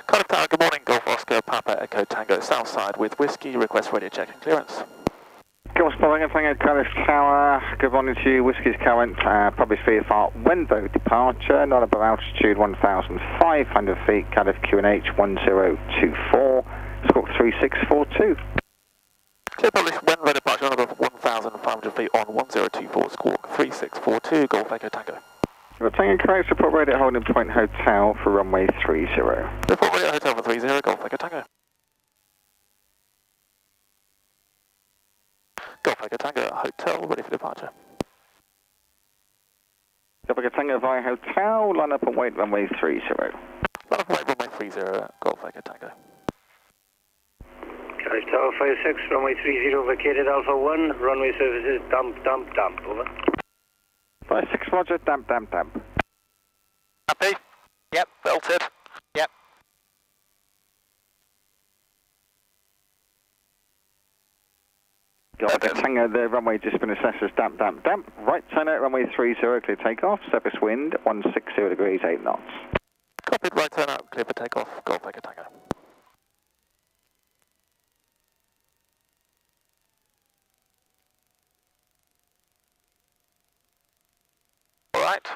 Cardiff Tower, good morning, Golf Oscar, Papa Echo Tango, Southside with Whiskey, request radio check and clearance. Golf Oscar Tango, Cardiff Tower, good morning to you, Whiskey's current, Public VFR, Wenvo departure, not above altitude 1,500 feet, Cardiff QNH 1024, squawk 3642. Clear published, Wenvo departure, not above 1,500 feet on 1024, squawk 3642, Golf Echo Tango. Tango correct, report radio holding point hotel for runway 30. Report radio hotel for 30, Golf Echo Tango. Golf Echo Tango, hotel, ready for departure. Golf Echo Tango via hotel, line up and wait runway 30. Line up and wait runway 30, Golf Echo Tango. Cardiff Tower 56, runway 30, vacated Alpha 1, runway services dump, over. 56 Roger, damp. Happy? Yep, belted. Yep. Golf Echo Tango, the runway just been assessed as damp. Right turn out, runway 30, clear takeoff, surface wind 160 degrees, 8 knots. Copied, right turn out, clear for takeoff, Golf Echo Tango. Alright.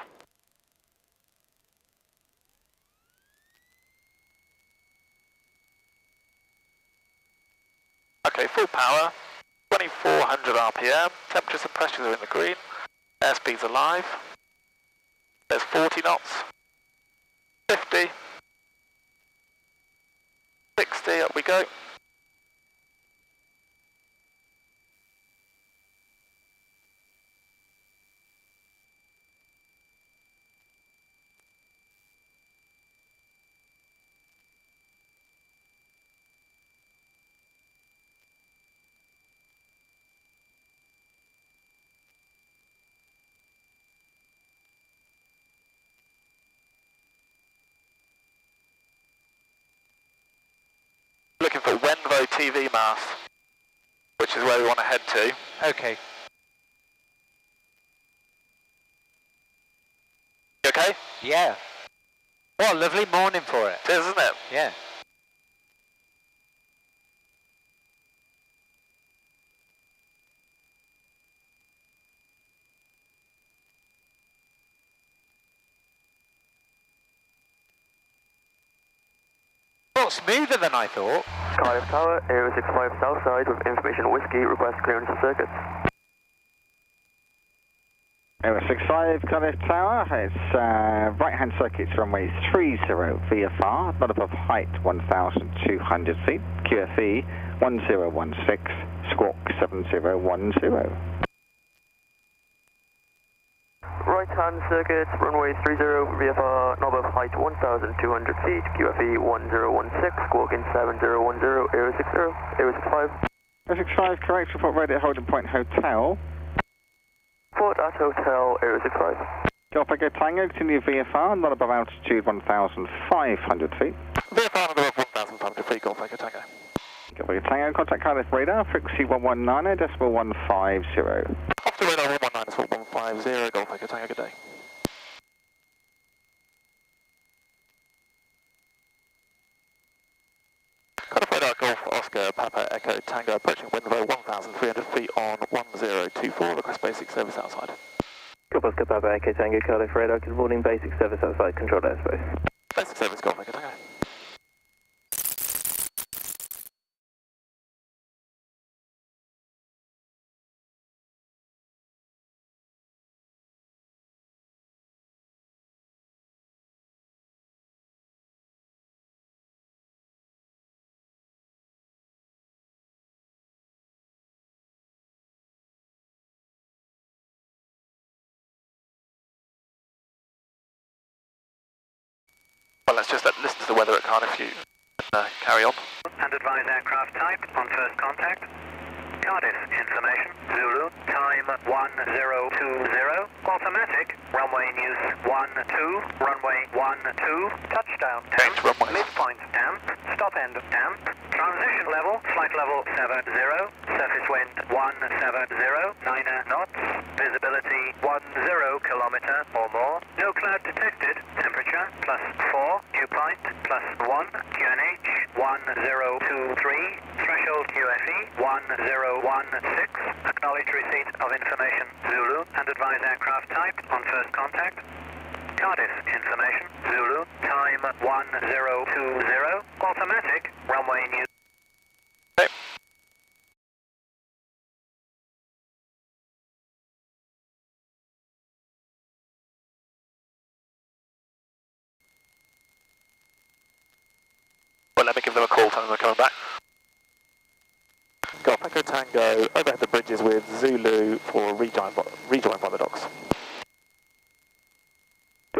Okay, full power, 2400 RPM, temperatures and pressures are in the green, airspeed's alive, there's 40 knots, 50, 60, up we go. Looking for Wenvo TV mast, which is where we want to head to. Okay. You okay? Yeah. What a lovely morning for it. It is, isn't it? Yeah. A lot smoother than I thought. Cardiff Tower, Aero 65 Southside with information Whiskey, request clearance of circuits. Aero 65, Cardiff Tower, it's right-hand circuits runway 30 VFR, not above height 1,200 feet, QFE 1016, squawk 7010. Right-hand circuits, runway 30 VFR, not above height 1,200 feet, QFE 1016, squawking 7010, Aero 60, Aero 65. Aero 65, correct, report radio holding point hotel. Port at hotel, Aero 65. Golf Echo Tango, continue VFR, not above altitude 1,500 feet. VFR not above 1,500 feet, Golf Echo Tango. Golf Echo Tango, contact Cardiff radar, frequency 119.150. Off to radar 119.150, Golf Echo Tango, good day. Cardiff radar, Golf Oscar, Papa Echo Tango, approaching Wenvo 1,300 feet on 1024, request basic service outside. Golf Oscar, Papa Echo Tango, Cardiff radar, good morning, basic service outside, controlled airspace. Basic service, Golf Echo Tango. Well, let's just listen to the weather at Cardiff View and carry on. And advise aircraft type on first contact. Cardiff information, Zulu, time 1020, automatic, runway in use 12, runway 12, touchdown Change damp, runways. midpoint damp, stop end damp, transition level, flight level 70, surface wind 170, 9 knots, visibility 10 kilometer or more, no cloud detected, temperature +4, dew point +1, QNH 1023, threshold QFE 1016, acknowledge receipt of information Zulu and advise aircraft type on first contact. Cardiff information Zulu, time 1020, automatic, runway news. Okay. Well, let me give them a call, tell them they're coming back. Golf Echo Tango, overhead the bridges with Zulu for rejoin by the docks.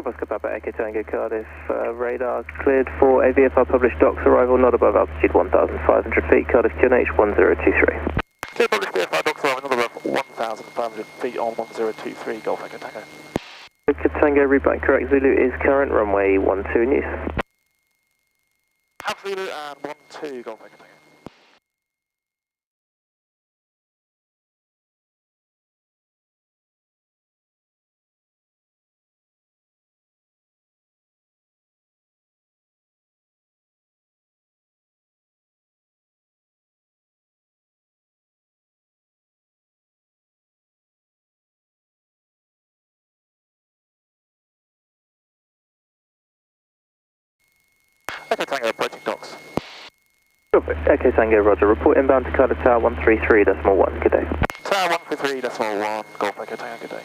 Oscar Papa Echo Tango Cardiff, radar cleared for AVFR published docks, arrival not above altitude 1,500 feet, Cardiff QNH 1023. Clear published VFR docks arrival not above 1,500 feet on 1023, Golf Echo Tango. Echo Tango, read back correct, Zulu is current, runway 12 in use. Have Zulu and 12, Golf Echo Tango. Echo Tango approaching docks. Echo Tango, roger. Report inbound to Cardiff Tower 133.1. Good day. Tower 133.1, Golf Echo Tango, good day.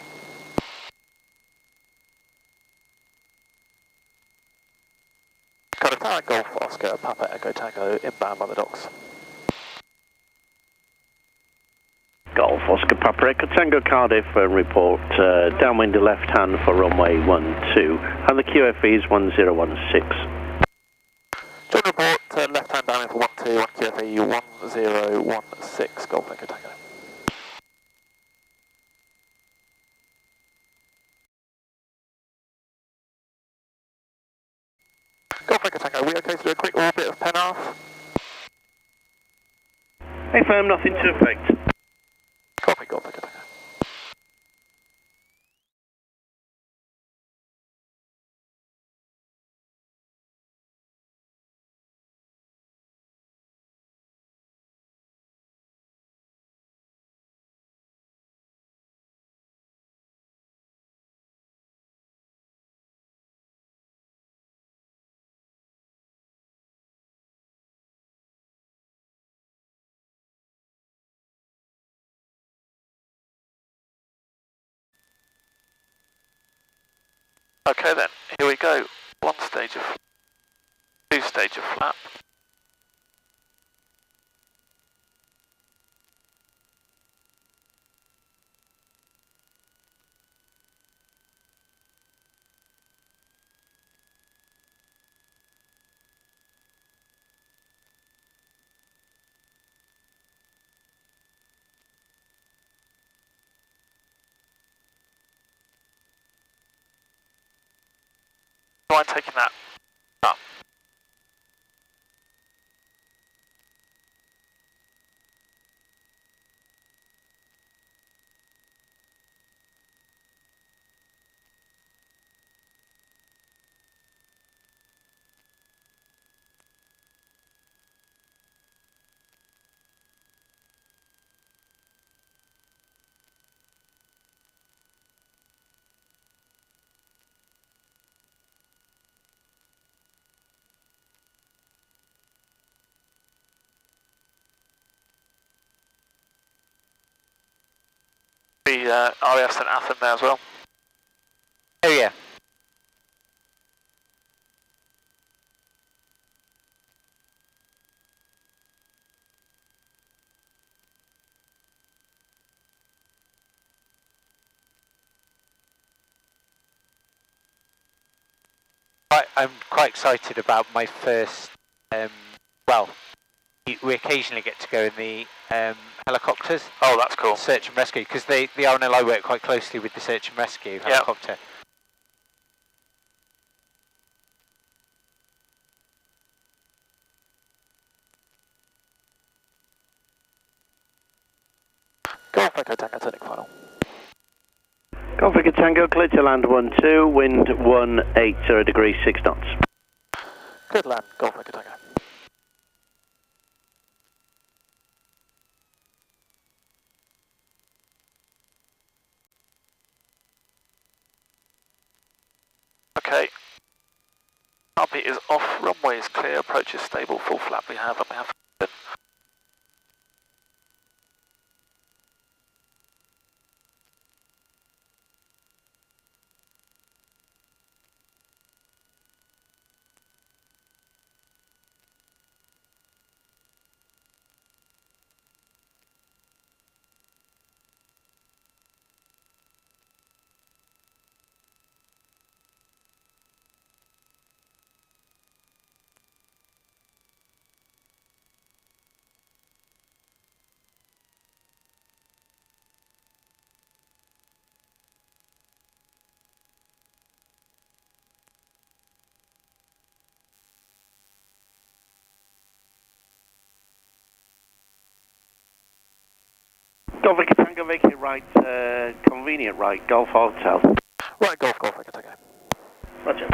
Cardiff Tower, Golf Oscar, Papa Echo Tango, inbound by the docks. Golf Oscar Papa Echo Tango Cardiff, report downwind to left hand for runway 12 and the QFE is 1016. Join report, left hand downwind for 12, 1 QFE 1016, Golf Echo Tango. Golf Echo Tango, are we okay to do a quick orbit of Penarth? Hey firm, nothing to affect. Copy, Golf Echo Tango. Okay then, here we go. Two stage of flap. Mind taking that up. The RAF St Athan there as well. Oh yeah. I'm quite excited about my first, well, we occasionally get to go in the helicopters. Oh, that's cool. Search and rescue, because the RNLI work quite closely with the search and rescue helicopter. Yep. Echo Tango, turning final. Golf Echo Tango, clear to land 12, wind 180 degrees, 6 knots. Good land, Golf Echo Tango. Okay. RP is off, runway is clear, approach is stable, full flap we have, and we have. Golf Echo Tango, vacate right, convenient right, Golf Hotel. Right, Golf Echo Tango. Roger.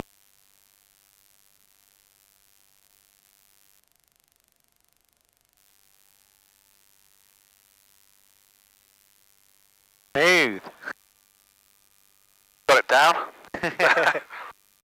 Smooth. Got it down.